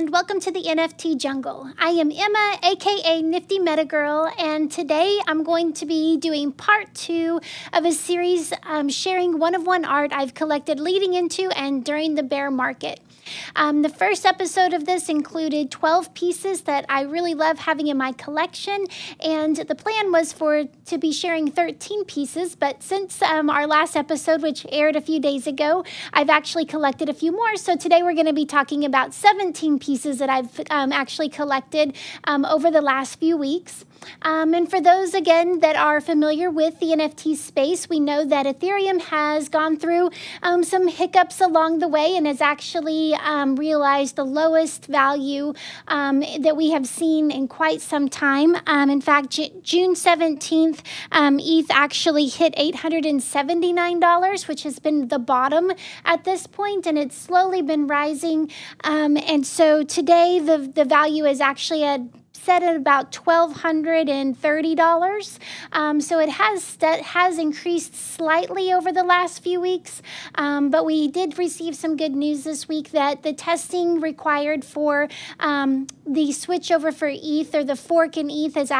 and welcome to the NFT Jungle. I am Emma, aka Nifty Meta Girl, and today I'm going to be doing part 2 of a series sharing one-of-one art I've collected leading into and during the bear market. The first episode of this included 12 pieces that I really love having in my collection, and the plan was to be sharing 13 pieces, but since our last episode, which aired a few days ago, I've actually collected a few more, so today we're going to be talking about 17 pieces that I've actually collected over the last few weeks. And for those, again, that are familiar with the NFT space, we know that Ethereum has gone through some hiccups along the way and has actually realized the lowest value that we have seen in quite some time. In fact, June 17th, ETH actually hit $879, which has been the bottom at this point, and it's slowly been rising. And so today, the value is actually set at about $1,230. So it has increased slightly over the last few weeks, but we did receive some good news this week that the testing required for the switch over for ETH, or the fork in ETH, was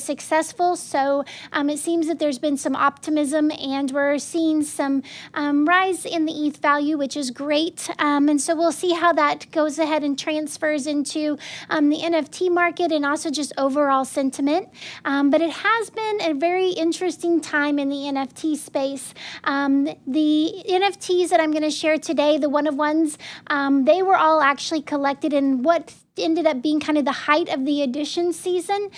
successful. So it seems that there's been some optimism, and we're seeing some rise in the ETH value, which is great. And so we'll see how that goes ahead and transfers into the NFT market and also just overall sentiment. But it has been a very interesting time in the NFT space. The NFTs that I'm going to share today, the one-of-ones, they were all actually collected in what ended up being kind of the height of the edition season.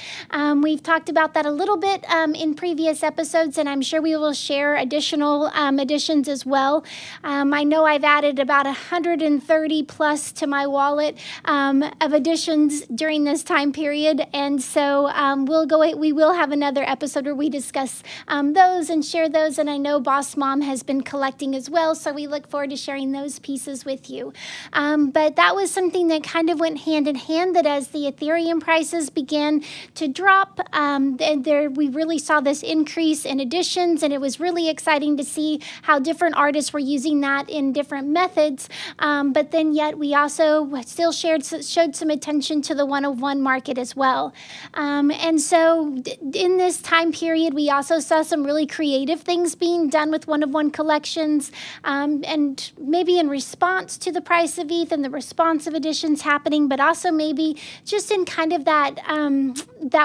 We've talked about that a little bit in previous episodes, and I'm sure we will share additional editions as well. I know I've added about 130 plus to my wallet of editions during this time period, and so we will have another episode where we discuss those and share those, and I know Boss Mom has been collecting as well, so we look forward to sharing those pieces with you. But that was something that kind of went hand in hand, that as the Ethereum prices began to drop, we really saw this increase in editions, and it was really exciting to see how different artists were using that in different methods. But then yet we also still showed some attention to the one-of-one market as well. And so in this time period, we also saw some really creative things being done with one-of-one collections, and maybe in response to the price of ETH and the response of editions happening, but also maybe just in kind of that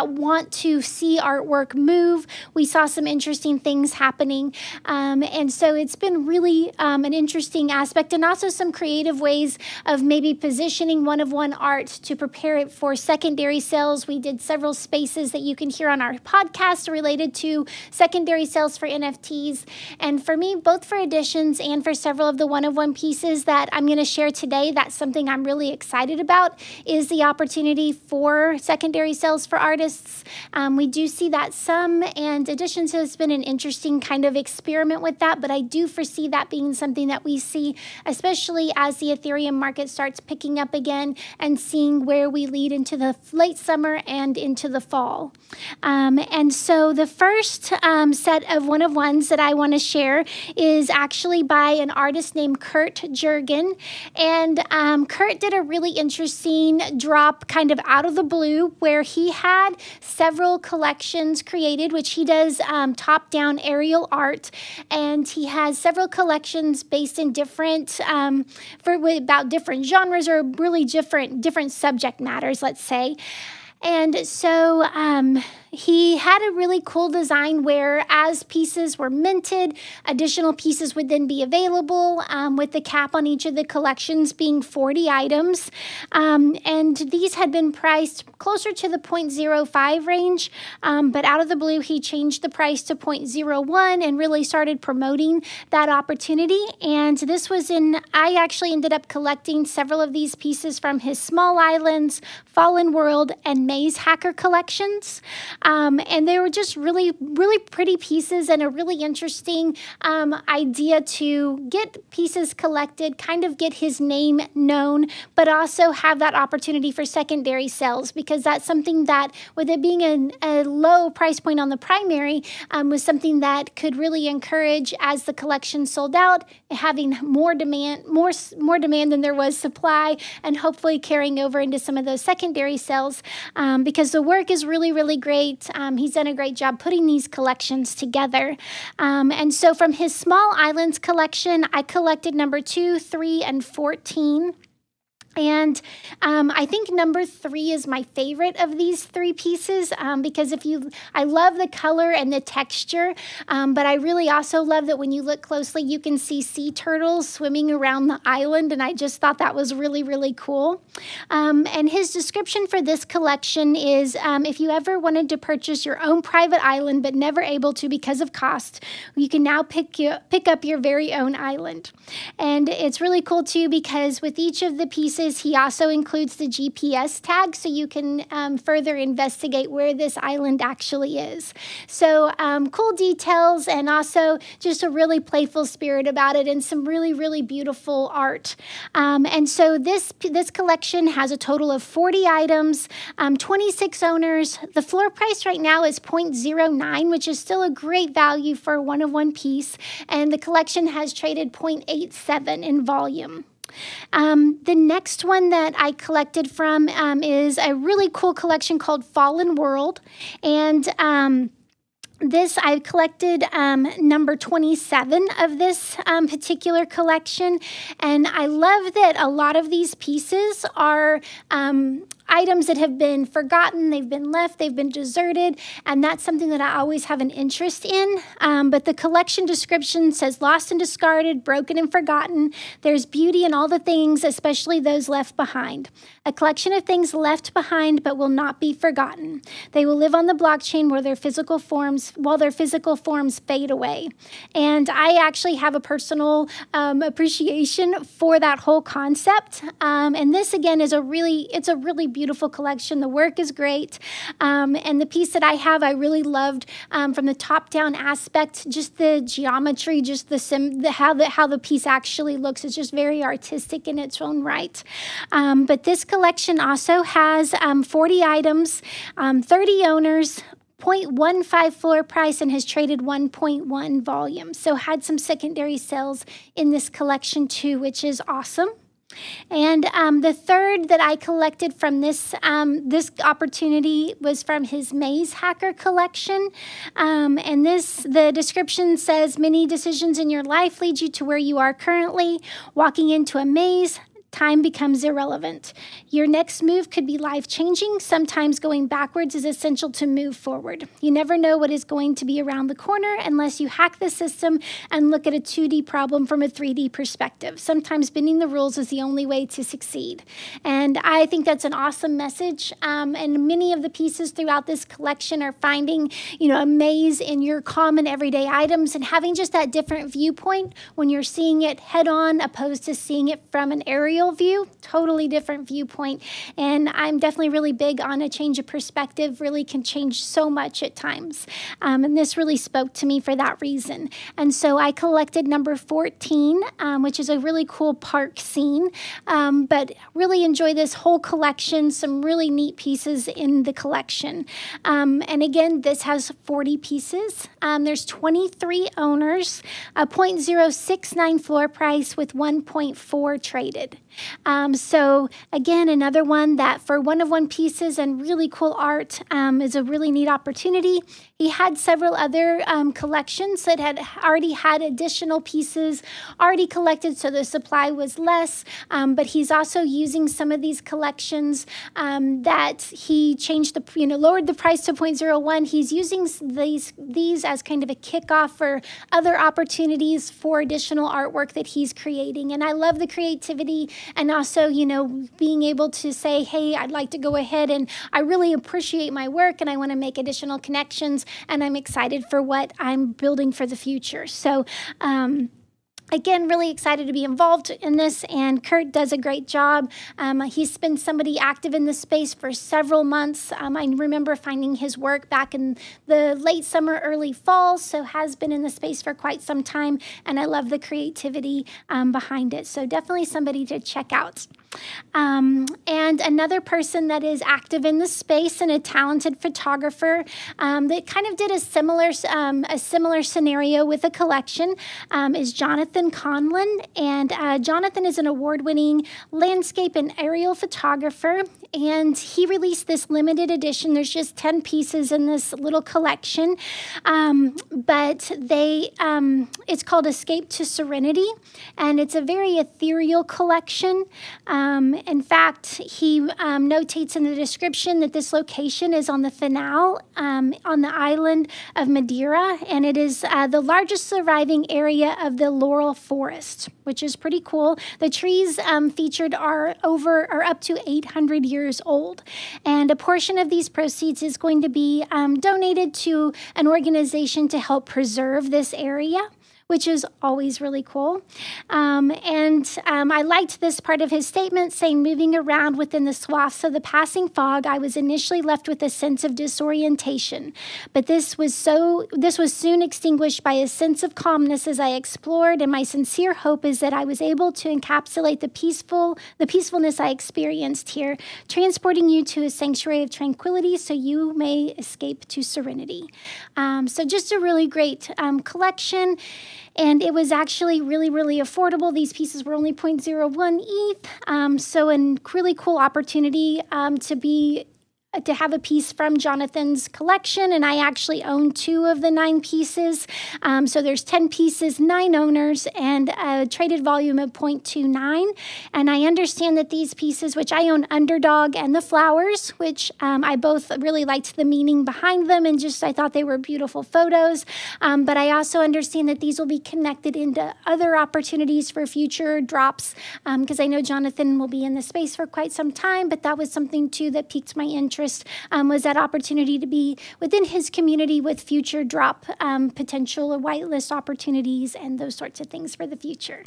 want to see artwork move. We saw some interesting things happening, and so it's been really an interesting aspect, and also some creative ways of maybe positioning one-of-one art to prepare it for secondary sales. We did several spaces that you can hear on our podcast related to secondary sales for NFTs, and for me, both for editions and for several of the one-of-one pieces that I'm going to share today, that's something I'm really excited about, is the opportunity for secondary sales for artists. We do see that some, and editions has been an interesting kind of experiment with that, but I do foresee that being something that we see, especially as the Ethereum market starts picking up again, and seeing where we lead into the late summer and into the fall. And so the first set of one-of-ones that I want to share is actually by an artist named Jurgen, and Kurt did a really interesting drop kind of out of the blue, where he had several collections created, which he does top-down aerial art, and he has several collections based in different about different genres, or really different subject matters, let's say. And so he had a really cool design where, as pieces were minted, additional pieces would then be available, with the cap on each of the collections being 40 items. And these had been priced closer to the 0.05 range, but out of the blue, he changed the price to 0.01 and really started promoting that opportunity. And this was I actually ended up collecting several of these pieces from his Small Islands, Fallen World, and and Maze Hacker collections. And they were just really, really pretty pieces and a really interesting idea to get pieces collected, kind of get his name known, but also have that opportunity for secondary sales, because that's something that, with it being a low price point on the primary, was something that could really encourage, as the collection sold out, having more demand than there was supply, and hopefully carrying over into some of those secondary sales, because the work is really, really great. He's done a great job putting these collections together. And so from his Small Islands collection, I collected number 2, 3, and 14. And I think number 3 is my favorite of these 3 pieces, because I love the color and the texture, but I really also love that when you look closely, you can see sea turtles swimming around the island, and I just thought that was really, really cool. And his description for this collection is, if you ever wanted to purchase your own private island but never able to because of cost, you can now pick up your very own island. And it's really cool too, because with each of the pieces, he also includes the GPS tag, so you can further investigate where this island actually is. So cool details, and also just a really playful spirit about it, and some really, really beautiful art. And so this collection has a total of 40 items, 26 owners. The floor price right now is 0.09, which is still a great value for a one-of-one piece, and the collection has traded 0.87 in volume. The next one that I collected from is a really cool collection called Fallen World, and this, I collected number 27 of this particular collection, and I love that a lot of these pieces are items that have been forgotten, they've been left, they've been deserted, and that's something that I always have an interest in. But the collection description says lost and discarded, broken and forgotten. There's beauty in all the things, especially those left behind. A collection of things left behind but will not be forgotten. They will live on the blockchain while their physical forms fade away. And I actually have a personal appreciation for that whole concept. And this again is a really beautiful collection. The work is great. And the piece that I have, I really loved from the top-down aspect, just the geometry, just how the piece actually looks. It's just very artistic in its own right. But this collection also has 40 items, 30 owners, 0.15 floor price, and has traded 1.1 volume. So had some secondary sales in this collection too, which is awesome. And the third that I collected from this opportunity was from his Maze Hacker collection. And the description says, many decisions in your life lead you to where you are currently. Walking into a maze, time becomes irrelevant. Your next move could be life-changing. Sometimes going backwards is essential to move forward. You never know what is going to be around the corner unless you hack the system and look at a 2D problem from a 3D perspective. Sometimes bending the rules is the only way to succeed. And I think that's an awesome message. And many of the pieces throughout this collection are finding, a maze in your common everyday items and having just that different viewpoint when you're seeing it head-on opposed to seeing it from an aerial view, totally different viewpoint. And I'm definitely really big on a change of perspective, really can change so much at times. And this really spoke to me for that reason. And so I collected number 14, which is a really cool park scene, but really enjoy this whole collection, some really neat pieces in the collection. And again, this has 40 pieces. There's 23 owners, a 0.069 floor price with 1.4 traded. So again, another one that for one-of-one pieces and really cool art is a really neat opportunity. He had several other collections that had already had additional pieces already collected, so the supply was less, but he's also using some of these collections that he changed lowered the price to 0.01. He's using these as kind of a kickoff for other opportunities for additional artwork that he's creating. And I love the creativity and also, being able to say, hey, I'd like to go ahead and I really appreciate my work and I want to make additional connections and I'm excited for what I'm building for the future. So, Again, really excited to be involved in this, and Kurt does a great job. He's been somebody active in this space for several months. I remember finding his work back in the late summer, early fall, so has been in the space for quite some time, and I love the creativity behind it. So definitely somebody to check out. And another person that is active in the space and a talented photographer that kind of did a similar scenario with a collection is Johnathan Conlon. And Johnathan is an award-winning landscape and aerial photographer, and he released this limited edition. There's just 10 pieces in this little collection, but it's called Escape to Serenity, and it's a very ethereal collection. In fact, he notates in the description that this location is on the Finale, on the island of Madeira, and it is the largest surviving area of the Laurel Forest, which is pretty cool. The trees featured are up to 800 years old, and a portion of these proceeds is going to be donated to an organization to help preserve this area, which is always really cool. I liked this part of his statement saying, moving around within the swaths of the passing fog, I was initially left with a sense of disorientation. But this was soon extinguished by a sense of calmness as I explored, and my sincere hope is that I was able to encapsulate the peacefulness I experienced here, transporting you to a sanctuary of tranquility so you may escape to serenity. So just a really great collection. And it was actually really, really affordable. These pieces were only 0.01 ETH. So a really cool opportunity to have a piece from Jonathan's collection, and I actually own 2 of the 9 pieces. So there's 10 pieces, 9 owners, and a traded volume of 0.29. And I understand that these pieces, which I own Underdog and the Flowers, which I both really liked the meaning behind them, and I thought they were beautiful photos. But I also understand that these will be connected into other opportunities for future drops, because I know Johnathan will be in the space for quite some time, but that was something too that piqued my interest. Was that opportunity to be within his community with future drop potential whitelist opportunities and those sorts of things for the future.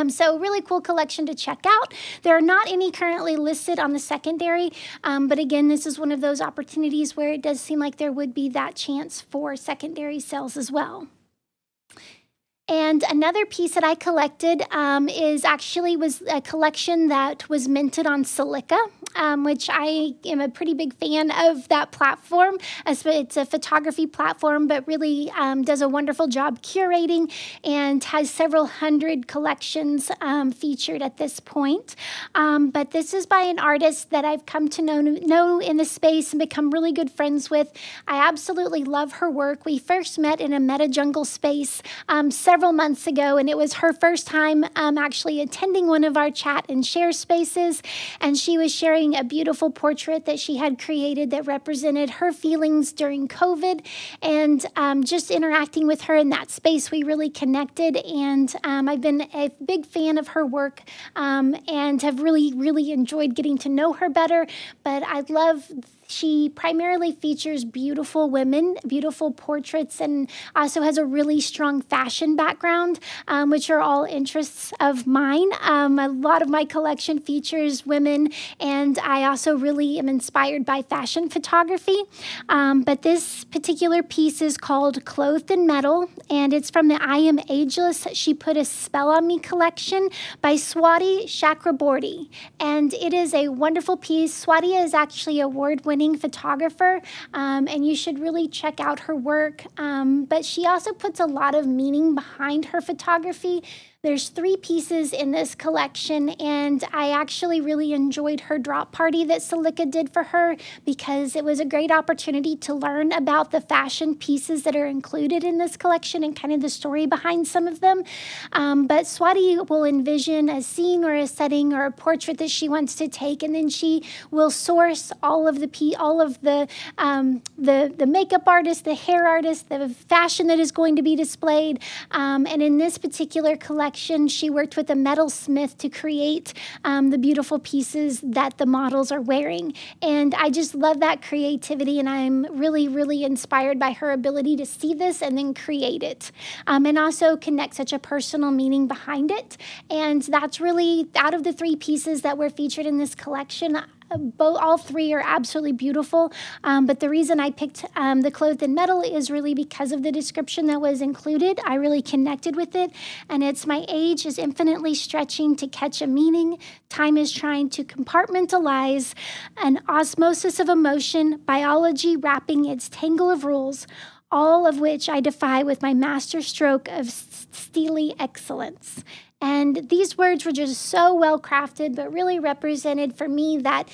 So really cool collection to check out. There are not any currently listed on the secondary, but again, this is one of those opportunities where it does seem like there would be that chance for secondary sales as well. And another piece that I collected was a collection that was minted on Silica, which I am a pretty big fan of that platform. It's a photography platform, but really does a wonderful job curating and has several hundred collections featured at this point. But this is by an artist that I've come to know in the space and become really good friends with. I absolutely love her work. We first met in a MetaJungle space several months ago, and it was her first time actually attending one of our chat and share spaces, and she was sharing a beautiful portrait that she had created that represented her feelings during COVID, and just interacting with her in that space, we really connected, and I've been a big fan of her work and have really, really enjoyed getting to know her better, but I love she primarily features beautiful women, beautiful portraits, and also has a really strong fashion background, which are all interests of mine. A lot of my collection features women, and I also really am inspired by fashion photography. But this particular piece is called Clothed in Metal, and it's from the I Am Ageless, She Put a Spell on Me collection by Swati Chakraborty. And it is a wonderful piece. Swati is actually an award-winning photographer, and you should really check out her work. But she also puts a lot of meaning behind her photography. There's 3 pieces in this collection, and I actually really enjoyed her drop party that Silica did for her because it was a great opportunity to learn about the fashion pieces that are included in this collection and kind of the story behind some of them. But Swati will envision a scene or a setting or a portrait that she wants to take, and then she will source all of the makeup artist, the hair artist, the fashion that is going to be displayed. And in this particular collection, collection, she worked with a metalsmith to create the beautiful pieces that the models are wearing. And I just love that creativity, and I'm really, really inspired by her ability to see this and then create it, and also connect such a personal meaning behind it. And that's really, out of the 3 pieces that were featured in this collection, all 3 are absolutely beautiful, but the reason I picked the Clothed in Metal is really because of the description that was included. I really connected with it, and it's my age is infinitely stretching to catch a meaning. Time is trying to compartmentalize an osmosis of emotion, biology wrapping its tangle of rules, all of which I defy with my master stroke of steely excellence. And these words were just so well crafted, but really represented for me that,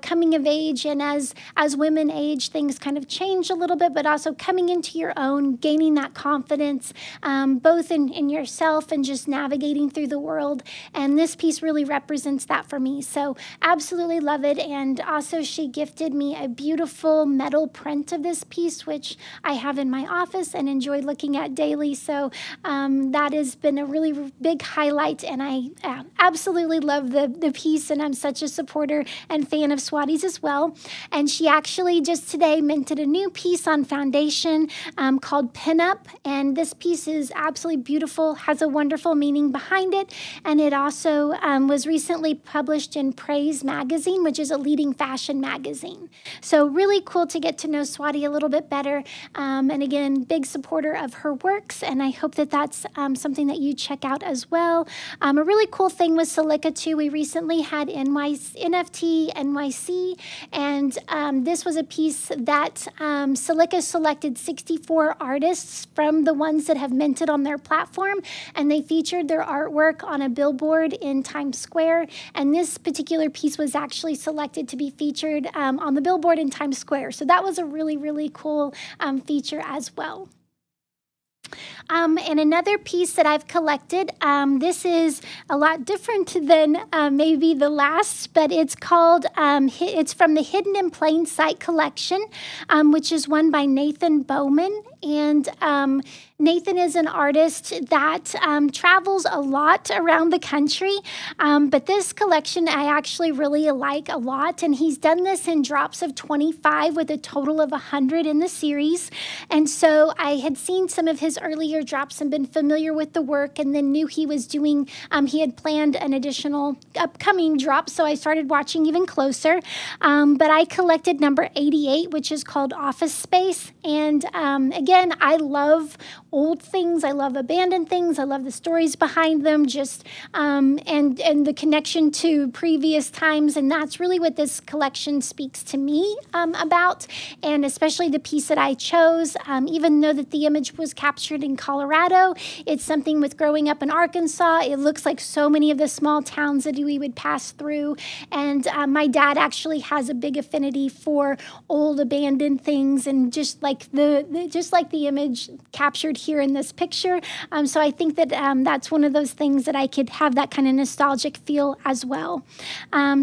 coming of age, and as women age, things kind of change a little bit, but also coming into your own, gaining that confidence, both in yourself and just navigating through the world. And this piece really represents that for me. So absolutely love it. And also she gifted me a beautiful metal print of this piece, which I have in my office and enjoy looking at daily. So that has been a really big highlight. And I absolutely love the piece, and I'm such a supporter and fan of Swati's as well. And she actually just today minted a new piece on Foundation called Pin Up, and this piece is absolutely beautiful, has a wonderful meaning behind it, and it also was recently published in Praise magazine, which is a leading fashion magazine. So really cool to get to know Swati a little bit better, and again, big supporter of her works, and I hope that that's something that you check out as well. A really cool thing with Silica too, we recently had NFT NYC, and this was a piece that Silica selected 64 artists from the ones that have minted on their platform, and they featured their artwork on a billboard in Times Square, and this particular piece was actually selected to be featured on the billboard in Times Square. So that was a really, really cool feature as well. And another piece that I've collected, this is a lot different than maybe the last, but it's called, it's from the Hidden in Plain Sight collection, which is one by Nathan Bauman. And Nathan is an artist that travels a lot around the country, but this collection I actually really like a lot, and he's done this in drops of 25 with a total of 100 in the series. And so I had seen some of his earlier drops and been familiar with the work, and then knew he was doing, he had planned an additional upcoming drop, so I started watching even closer. But I collected number 88, which is called Office Space, and again, I love old things. I love abandoned things. I love the stories behind them, just and the connection to previous times. And that's really what this collection speaks to me about, and especially the piece that I chose. Even though that the image was captured in Colorado, it's something with growing up in Arkansas. It looks like so many of the small towns that we would pass through. And my dad actually has a big affinity for old abandoned things, and just like the image captured here in this picture. So I think that that's one of those things that I could have that kind of nostalgic feel as well.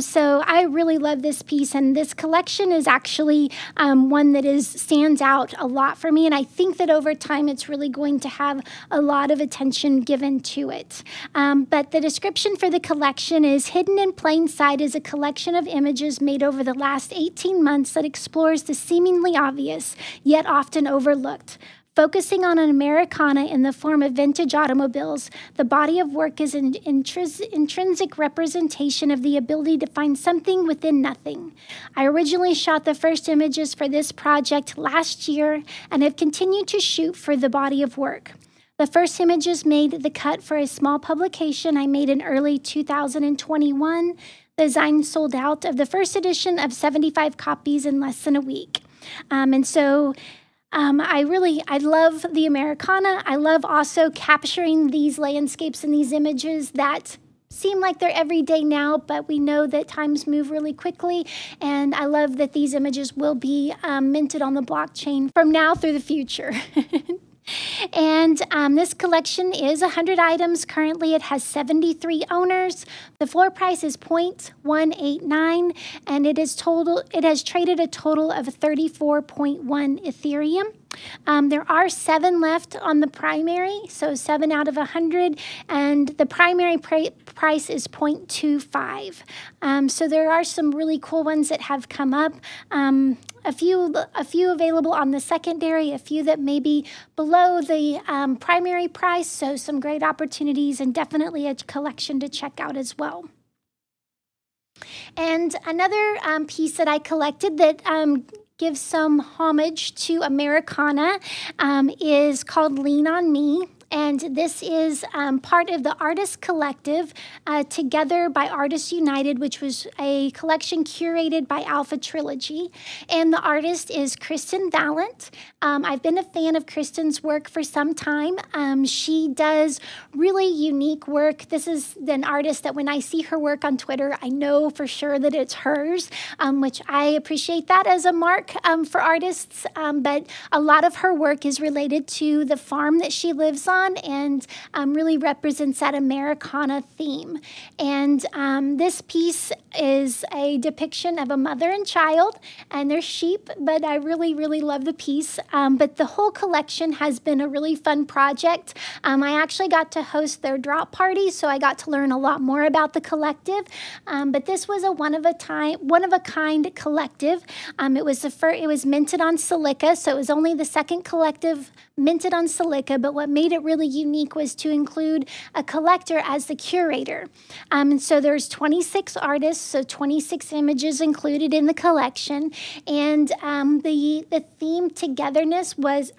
So I really love this piece, and this collection is actually one that stands out a lot for me, and I think that over time it's really going to have a lot of attention given to it. But the description for the collection is: Hidden in Plain Sight is a collection of images made over the last 18 months that explores the seemingly obvious, yet often overlooked. Focusing on an Americana in the form of vintage automobiles, the body of work is an intrinsic representation of the ability to find something within nothing. I originally shot the first images for this project last year and have continued to shoot for the body of work. The first images made the cut for a small publication I made in early 2021. The design sold out of the first edition of 75 copies in less than a week. I love the Americana. I love also capturing these landscapes and these images that seem like they're everyday now, but we know that times move really quickly. And I love that these images will be minted on the blockchain from now through the future. And this collection is 100 items. Currently, it has 73 owners. The floor price is 0.189, and it has traded a total of 34.1 Ethereum. There are 7 left on the primary, so 7 out of 100, and the primary price is 0.25. So there are some really cool ones that have come up. A few available on the secondary, a few that may be below the primary price, so some great opportunities and definitely a collection to check out as well. And another piece that I collected that gives some homage to Americana is called Lean On Me. And this is part of the Artist Collective, Together by Artists United, which was a collection curated by Alpha Trilogy. And the artist is Kristen Valent. I've been a fan of Kristen's work for some time. She does really unique work. This is an artist that when I see her work on Twitter, I know for sure that it's hers, which I appreciate that as a mark for artists. But a lot of her work is related to the farm that she lives on, and really represents that Americana theme. And this piece is a depiction of a mother and child and their sheep, but I really, really love the piece. But the whole collection has been a really fun project. I actually got to host their drop party, so I got to learn a lot more about the collective. But this was a one of a kind collective. It was minted on silica, so it was only the second collective minted on silica, but what made it really unique was to include a collector as the curator. And so there's 26 artists, so 26 images included in the collection. And the theme together was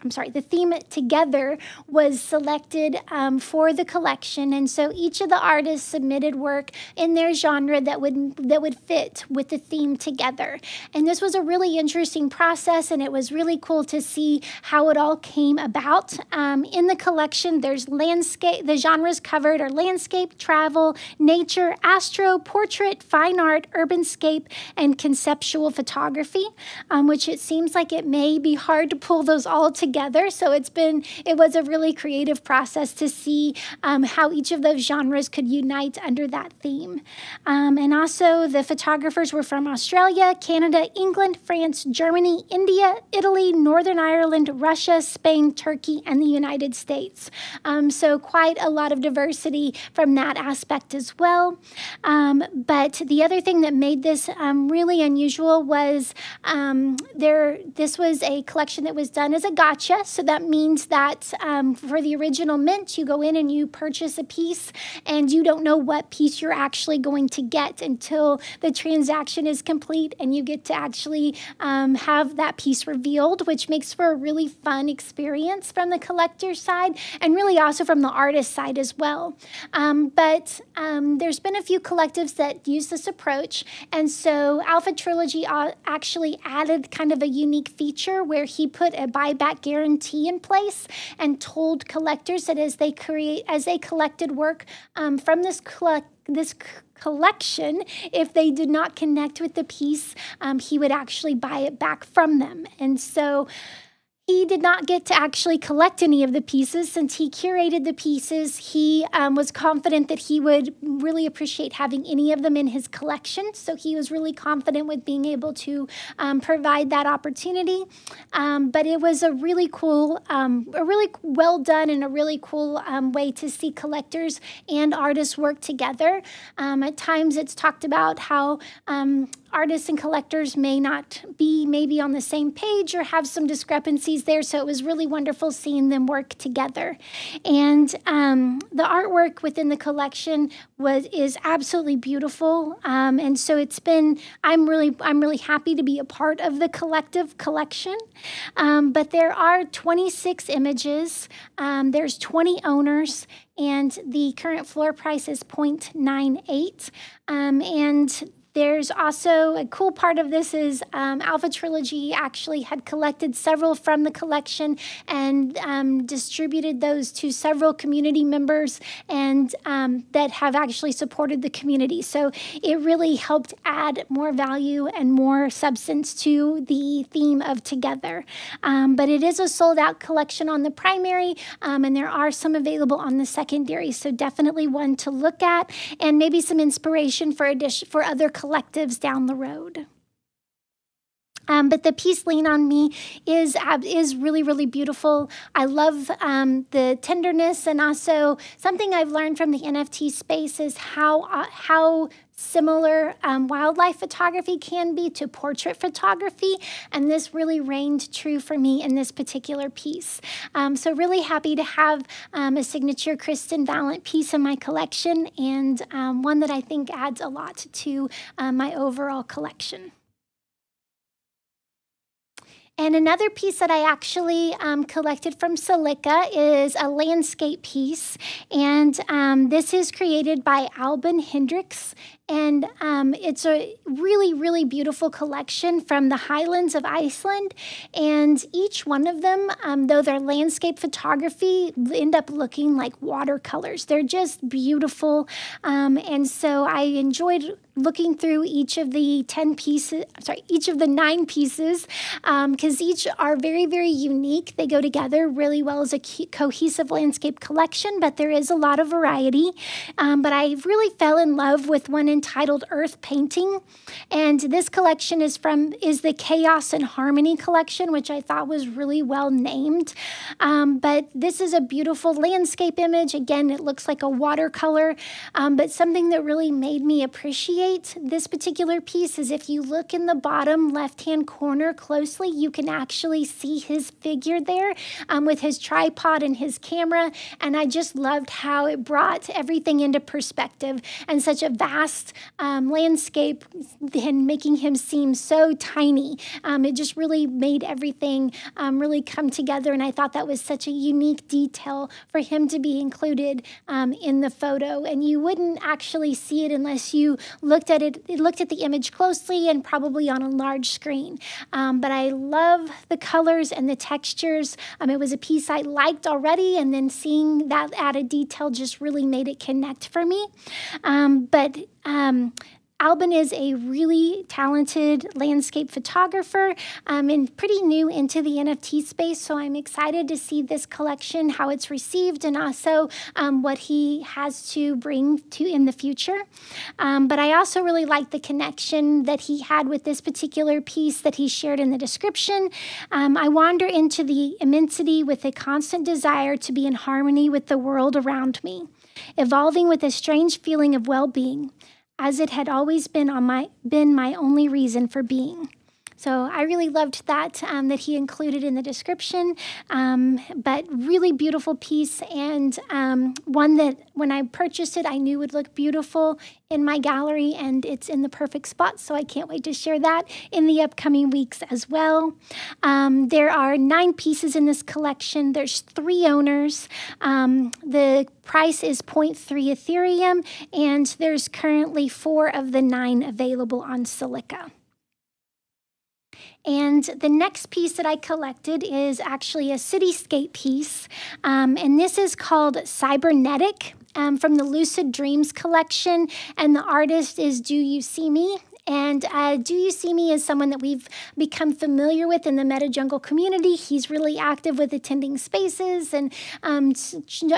selected for the collection. And so each of the artists submitted work in their genre that would fit with the theme together. And this was a really interesting process, and it was really cool to see how it all came about. In the collection, there's landscape. The genres covered are landscape, travel, nature, astro, portrait, fine art, urbanscape, and conceptual photography, which it seems like it may be hard to pull those all together. So it was a really creative process to see how each of those genres could unite under that theme. And also the photographers were from Australia, Canada, England, France, Germany, India, Italy, Northern Ireland, Russia, Spain, Turkey, and the United States. So quite a lot of diversity from that aspect as well. But the other thing that made this really unusual was this was a collection that was done as a gotcha. So that means that for the original mint, you go in and you purchase a piece, and you don't know what piece you're actually going to get until the transaction is complete and you get to actually have that piece revealed, which makes for a really fun experience from the collector's side and really also from the artist side as well. But there's been a few collectives that use this approach, and so Alpha Trilogy actually added kind of a unique feature where he put a buyback guarantee in place and told collectors that as they collected work from this collection, if they did not connect with the piece, he would actually buy it back from them. And so he did not get to actually collect any of the pieces. Since he curated the pieces, he was confident that he would really appreciate having any of them in his collection. So he was really confident with being able to provide that opportunity. But it was a really cool, a really well done and a really cool way to see collectors and artists work together. At times it's talked about how artists and collectors may not be maybe on the same page or have some discrepancies there, so it was really wonderful seeing them work together. And the artwork within the collection is absolutely beautiful, and so I'm really happy to be a part of the collective collection. But there are 26 images, there's 20 owners, and the current floor price is 0.98, and there's also a cool part of this is Alpha Trilogy actually had collected several from the collection and distributed those to several community members and that have actually supported the community. So it really helped add more value and more substance to the theme of Together. But it is a sold out collection on the primary, and there are some available on the secondary. So definitely one to look at and maybe some inspiration for other collectives down the road. But the piece Lean on Me is really, really beautiful. I love the tenderness, and also something I've learned from the NFT space is how similar wildlife photography can be to portrait photography, and this really reigned true for me in this particular piece. So really happy to have a signature Kristen Valent piece in my collection, and one that I think adds a lot to my overall collection. And another piece that I actually collected from Silica is a landscape piece, and this is created by Alban Henderyckx, and it's a really, really beautiful collection from the highlands of Iceland, and each one of them, though they're landscape photography, end up looking like watercolors. They're just beautiful, and so I enjoyed looking through each of the 9 pieces, because each are very, very unique. They go together really well as a cohesive landscape collection, but there is a lot of variety. But I really fell in love with one entitled Earth Painting, and this collection is the Chaos and Harmony collection, which I thought was really well named. But this is a beautiful landscape image. Again, it looks like a watercolor, but something that really made me appreciate this particular piece is if you look in the bottom left-hand corner closely, you can actually see his figure there with his tripod and his camera, and I just loved how it brought everything into perspective and such a vast landscape and making him seem so tiny. It just really made everything really come together, and I thought that was such a unique detail for him to be included in the photo, and you wouldn't actually see it unless you looked at the image closely and probably on a large screen. But I love the colors and the textures. It was a piece I liked already, and then seeing that added detail just really made it connect for me. Alban is a really talented landscape photographer and pretty new into the NFT space, so I'm excited to see this collection, how it's received, and also what he has to bring to in the future. But I also really like the connection that he had with this particular piece that he shared in the description. I wander into the immensity with a constant desire to be in harmony with the world around me, evolving with a strange feeling of well-being, as it had always been my only reason for being. So I really loved that that he included in the description, but really beautiful piece, and one that when I purchased it, I knew would look beautiful in my gallery, and it's in the perfect spot, so I can't wait to share that in the upcoming weeks as well. There are 9 pieces in this collection. There's 3 owners. The price is 0.3 Ethereum, and there's currently 4 of the 9 available on Silica. And the next piece that I collected is actually a cityscape piece, and this is called Cybernetic from the Lucid Dreams collection, and the artist is Dewucme. And Dewucme is someone that we've become familiar with in the MetaJungle community. He's really active with attending spaces and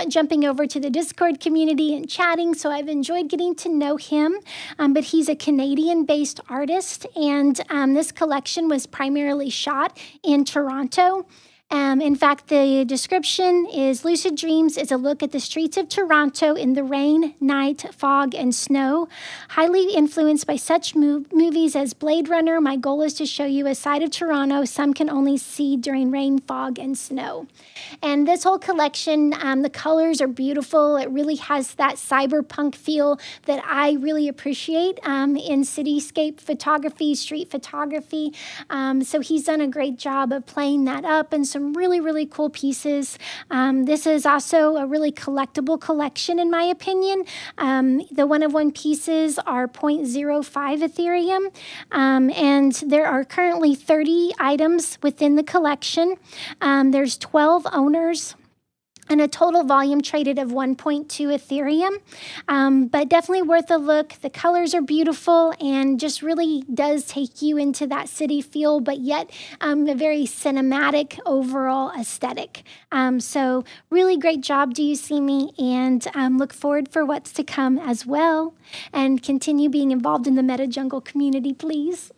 jumping over to the Discord community and chatting, so I've enjoyed getting to know him. But he's a Canadian-based artist, and this collection was primarily shot in Toronto. In fact, the description is Lucid Dreams is a look at the streets of Toronto in the rain, night, fog, and snow. Highly influenced by such movies as Blade Runner, my goal is to show you a side of Toronto some can only see during rain, fog, and snow. And this whole collection, the colors are beautiful. It really has that cyberpunk feel that I really appreciate in cityscape photography, street photography. So he's done a great job of playing that up, and some really, really cool pieces. This is also a really collectible collection, in my opinion. The one-of-one pieces are 0.05 Ethereum, and there are currently 30 items within the collection. There's 12 owners, and a total volume traded of 1.2 Ethereum, but definitely worth a look. The colors are beautiful and just really does take you into that city feel, but yet a very cinematic overall aesthetic. So really great job, Dewucme, and look forward for what's to come as well. And continue being involved in the MetaJungle community, please.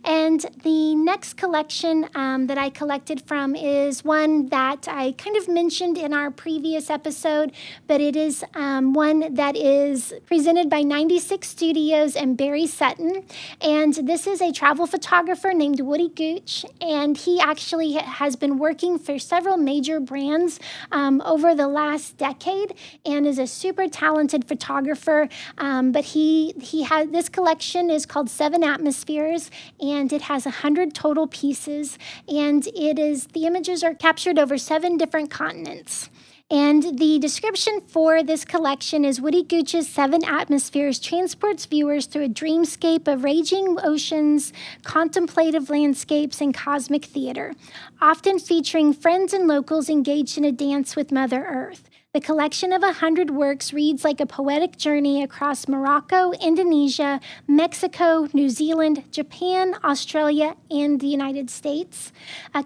And the next collection that I collected from is one that I kind of mentioned in our previous episode, but it is one that is presented by 96 Studios and Barry Sutton. And this is a travel photographer named Gooch, and he actually has been working for several major brands over the last decade and is a super talented photographer. But he has this collection is called 7 Atmospheres, and it has 100 total pieces, and the images are captured over 7 different continents. And the description for this collection is Gooch's 7 Atmospheres transports viewers through a dreamscape of raging oceans, contemplative landscapes, and cosmic theater, often featuring friends and locals engaged in a dance with Mother Earth. The collection of 100 works reads like a poetic journey across Morocco, Indonesia, Mexico, New Zealand, Japan, Australia, and the United States,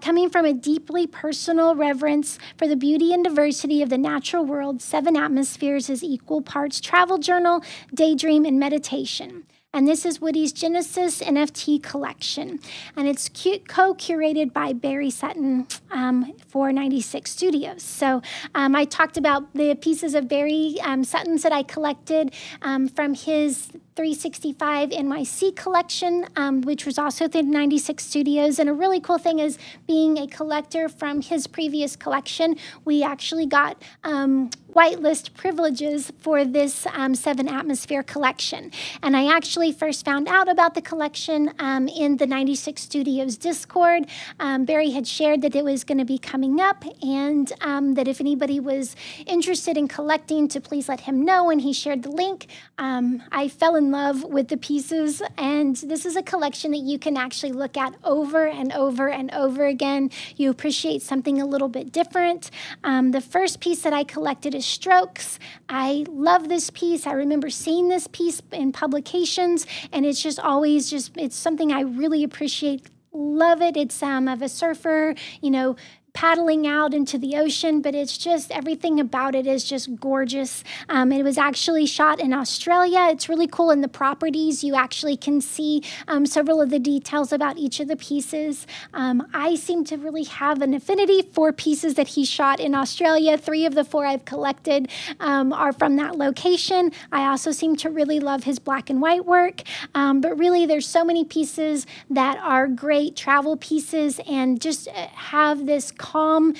coming from a deeply personal reverence for the beauty and diversity of the natural world. 7 Atmospheres is equal parts travel journal, daydream, and meditation. And this is Woody's Genesis NFT collection. And it's co-curated by Barry Sutton for 96 Studios. So I talked about the pieces of Barry Sutton's that I collected from his 365 NYC collection, which was also through 96 Studios. And a really cool thing is, being a collector from his previous collection, we actually got whitelist privileges for this 7 Atmosphere collection. And I actually first found out about the collection in the 96 Studios Discord. Barry had shared that it was going to be coming up, and that if anybody was interested in collecting, to please let him know, and he shared the link. I fell in love with the pieces, and this is a collection that you can actually look at over and over and over again. You appreciate something a little bit different. The first piece that I collected is Strokes. I love this piece. I remember seeing this piece in publications, and it's just always it's something I really appreciate. Love it. It's of a surfer, paddling out into the ocean, but it's just, everything about it is just gorgeous. It was actually shot in Australia. It's really cool. In the properties, you actually can see several of the details about each of the pieces. I seem to really have an affinity for pieces that he shot in Australia. 3 of the 4 I've collected are from that location. I also seem to really love his black and white work, but really there's so many pieces that are great travel pieces and just have this calm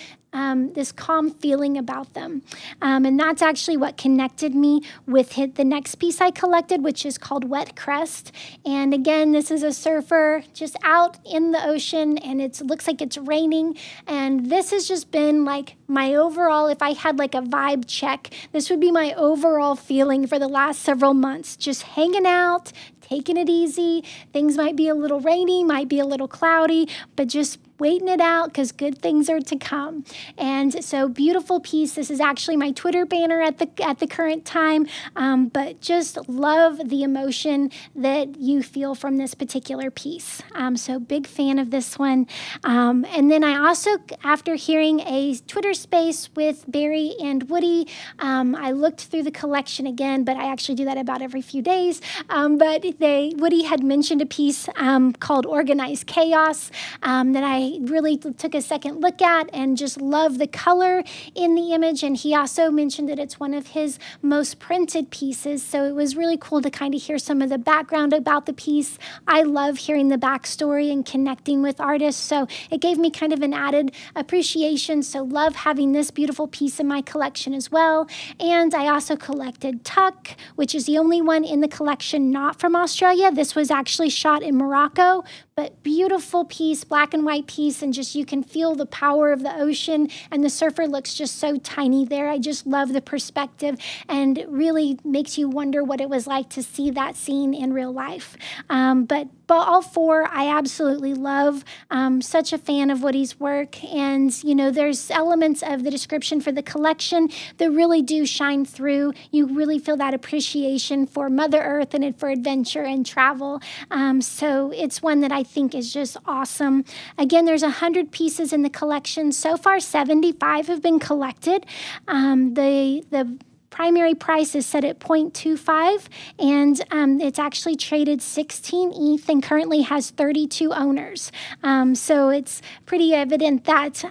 feeling about them. And that's actually what connected me with the next piece I collected, which is called Wet Crest. And again, this is a surfer just out in the ocean, and it looks like it's raining. And this has just been like my overall, if I had like a vibe check, this would be my overall feeling for the last several months. Just hanging out, taking it easy. Things might be a little rainy, might be a little cloudy, but just waiting it out because good things are to come. And so, beautiful piece. This is actually my Twitter banner at the current time, but just love the emotion that you feel from this particular piece. So big fan of this one. And then I also, after hearing a Twitter space with Barry and Woody, I looked through the collection again, but I actually do that about every few days. But Woody had mentioned a piece called Organized Chaos that I really took a second look at and just love the color in the image. And he also mentioned that it's one of his most printed pieces. So it was really cool to kind of hear some of the background about the piece. I love hearing the backstory and connecting with artists. So it gave me kind of an added appreciation. So love having this beautiful piece in my collection as well. And I also collected Tuck, which is the only one in the collection not from Australia. This was actually shot in Morocco, but beautiful piece, black and white piece, and just you can feel the power of the ocean, and the surfer looks just so tiny there. I just love the perspective, and it really makes you wonder what it was like to see that scene in real life. But all 4 I absolutely love. Such a fan of Woody's work, and there's elements of the description for the collection that really do shine through. You really feel that appreciation for Mother Earth and for adventure and travel. So it's one that I think is just awesome. Again, there's 100 pieces in the collection. So far, 75 have been collected. The primary price is set at 0.25, and it's actually traded 16 ETH and currently has 32 owners. So it's pretty evident that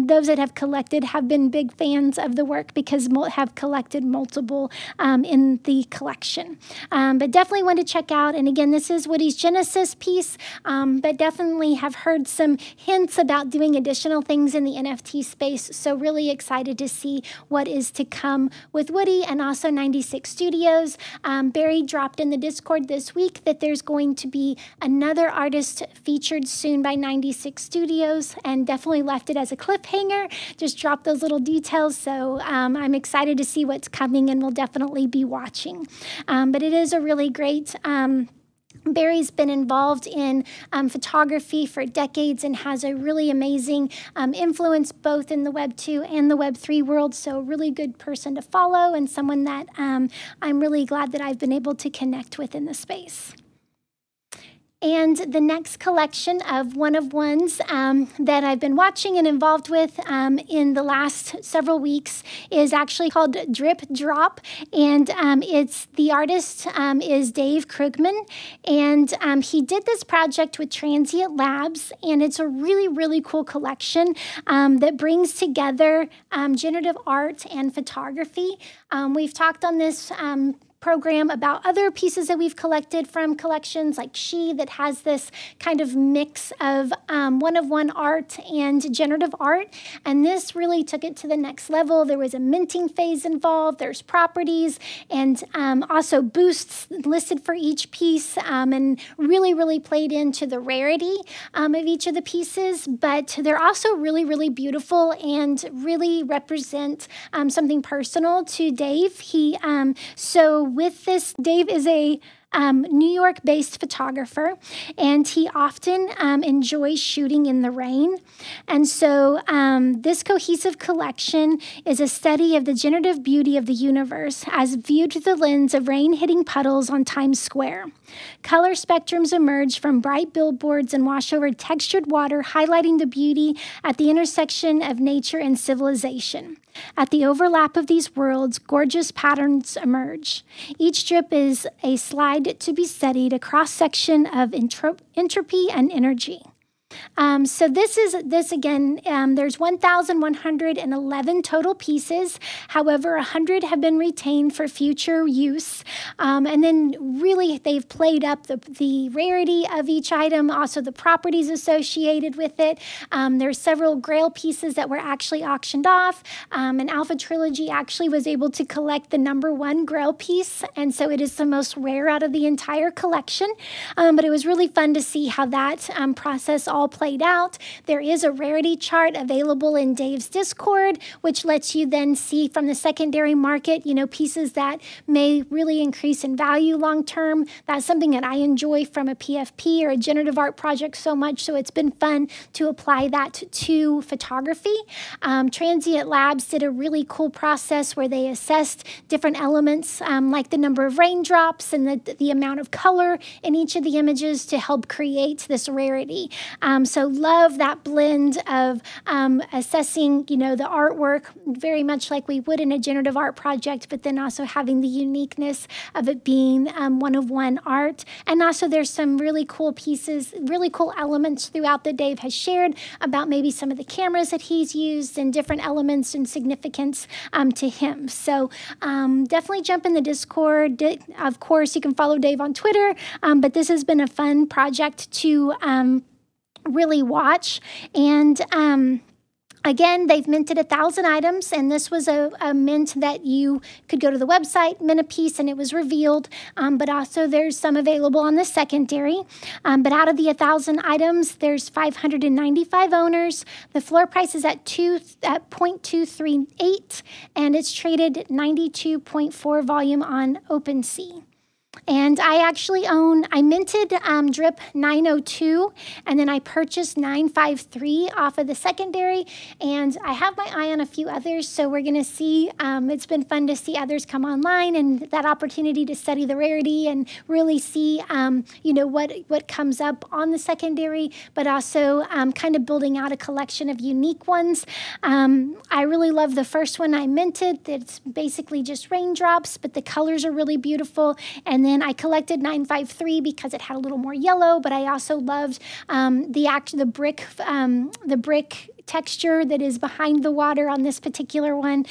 those that have collected have been big fans of the work because have collected multiple in the collection. But definitely want to check out, and again, this is Woody's Genesis piece, but definitely have heard some hints about doing additional things in the NFT space, so really excited to see what is to come with Woody and also 96 Studios. Barry dropped in the Discord this week that there's going to be another artist featured soon by 96 Studios, and definitely left it as a cliffhanger, just dropped those little details, so I'm excited to see what's coming and will definitely be watching. But it is a really great Barry's been involved in photography for decades and has a really amazing influence both in the Web 2 and the Web 3 world, so really good person to follow and someone that I'm really glad that I've been able to connect with in the space. And the next collection of one-of-ones that I've been watching and involved with in the last several weeks is actually called Drip Drop. And the artist is Dave Krugman. And he did this project with Transient Labs. And it's a really, really cool collection that brings together generative art and photography. We've talked on this program about other pieces that we've collected from collections like She, that has this kind of mix of one-of-one art and generative art, and this really took it to the next level. There was a minting phase involved, there's properties, and also boosts listed for each piece, and really, really played into the rarity of each of the pieces, but they're also really, really beautiful and really represent something personal to Dave. So with this, Dave is a New York-based photographer, and he often enjoys shooting in the rain. And so this cohesive collection is a study of the generative beauty of the universe as viewed through the lens of rain-hitting puddles on Times Square. Color spectrums emerge from bright billboards and wash over textured water, highlighting the beauty at the intersection of nature and civilization. At the overlap of these worlds, gorgeous patterns emerge. Each drip is a slide to be studied, a cross-section of entropy and energy. So this again, there's 1,111 total pieces. However, 100 have been retained for future use. And then really they've played up the rarity of each item, also the properties associated with it. There's several Grail pieces that were actually auctioned off. And Alpha Trilogy actually was able to collect the #1 Grail piece. And so it is the most rare out of the entire collection. But it was really fun to see how that process all played out. There is a rarity chart available in Dave's Discord, which lets you then see from the secondary market, pieces that may really increase in value long term. That's something that I enjoy from a PFP or a generative art project so much, so it's been fun to apply that to photography. Transient Labs did a really cool process where they assessed different elements like the number of raindrops and the amount of color in each of the images to help create this rarity. So love that blend of assessing, the artwork very much like we would in a generative art project, but then also having the uniqueness of it being one-of-one art. And also there's some really cool pieces, really cool elements throughout that Dave has shared about maybe some of the cameras that he's used and different elements and significance to him. So definitely jump in the Discord. Of course, you can follow Dave on Twitter, but this has been a fun project to really watch. And again, they've minted 1,000 items, and this was a mint that you could go to the website, mint a piece, and it was revealed. But also there's some available on the secondary. But out of the 1,000 items, there's 595 owners. The floor price is at 0.238, and it's traded 92.4 volume on OpenSea. And I actually I minted drip 902, and then I purchased 953 off of the secondary, and I have my eye on a few others, so we're going to see. It's been fun to see others come online and that opportunity to study the rarity and really see, what comes up on the secondary, but also kind of building out a collection of unique ones. I really love the first one I minted. It's basically just raindrops, but the colors are really beautiful. And then I collected 953 because it had a little more yellow, but I also loved the brick texture that is behind the water on this particular one.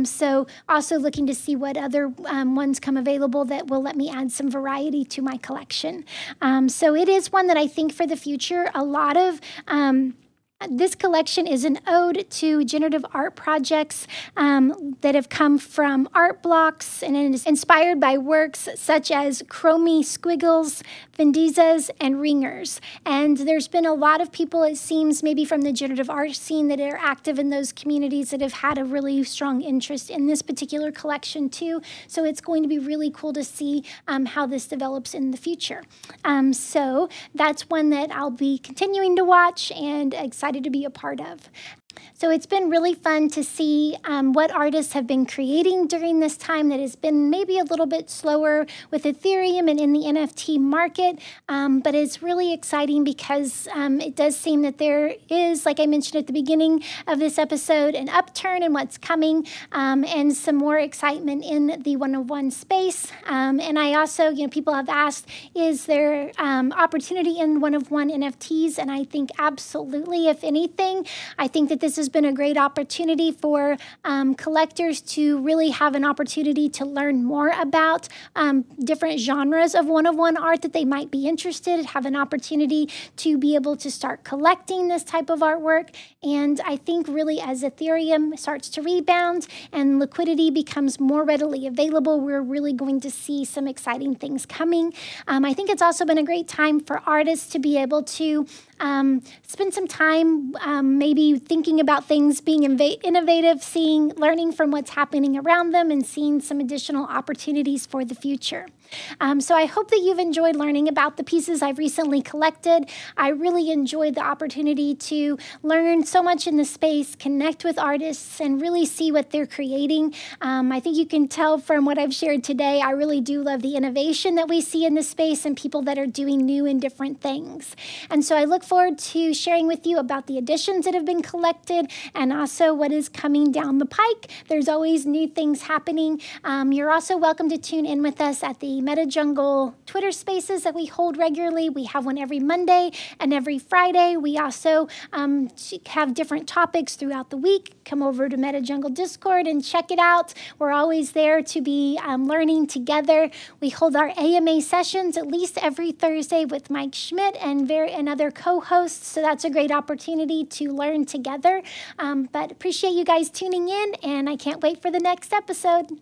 So also looking to see what other ones come available that will let me add some variety to my collection. So it is one that I think for the future, a lot of this collection is an ode to generative art projects that have come from art blocks, and it is inspired by works such as Chromie Squiggles, Vendizas, and Ringers. And there's been a lot of people, it seems, maybe from the generative art scene that are active in those communities that have had a really strong interest in this particular collection too. So it's going to be really cool to see how this develops in the future. So that's one that I'll be continuing to watch and excited to be a part of. So it's been really fun to see what artists have been creating during this time that has been maybe a little bit slower with Ethereum and in the NFT market, but it's really exciting because it does seem that there is, like I mentioned at the beginning of this episode, an upturn in what's coming and some more excitement in the one-of-one space. And I also, people have asked, is there opportunity in one-of-one NFTs? And I think absolutely, if anything, I think that this has been a great opportunity for collectors to really have an opportunity to learn more about different genres of one-of-one art that they might be interested, have an opportunity to be able to start collecting this type of artwork. And I think really as Ethereum starts to rebound and liquidity becomes more readily available, we're really going to see some exciting things coming. I think it's also been a great time for artists to be able to spend some time maybe thinking about things, being innovative, learning from what's happening around them, and seeing some additional opportunities for the future. So I hope that you've enjoyed learning about the pieces I've recently collected. I really enjoyed the opportunity to learn so much in the space, connect with artists, and really see what they're creating. I think you can tell from what I've shared today, I really do love the innovation that we see in the space and people that are doing new and different things. And so I look forward to sharing with you about the additions that have been collected and also what is coming down the pike. There's always new things happening. You're also welcome to tune in with us at the MetaJungle Twitter spaces that we hold regularly. We have one every Monday and every Friday. We also have different topics throughout the week. Come over to MetaJungle Discord and check it out. We're always there to be learning together. We hold our AMA sessions at least every Thursday with Mike Schmidt and other co-hosts. So that's a great opportunity to learn together. But appreciate you guys tuning in, and I can't wait for the next episode.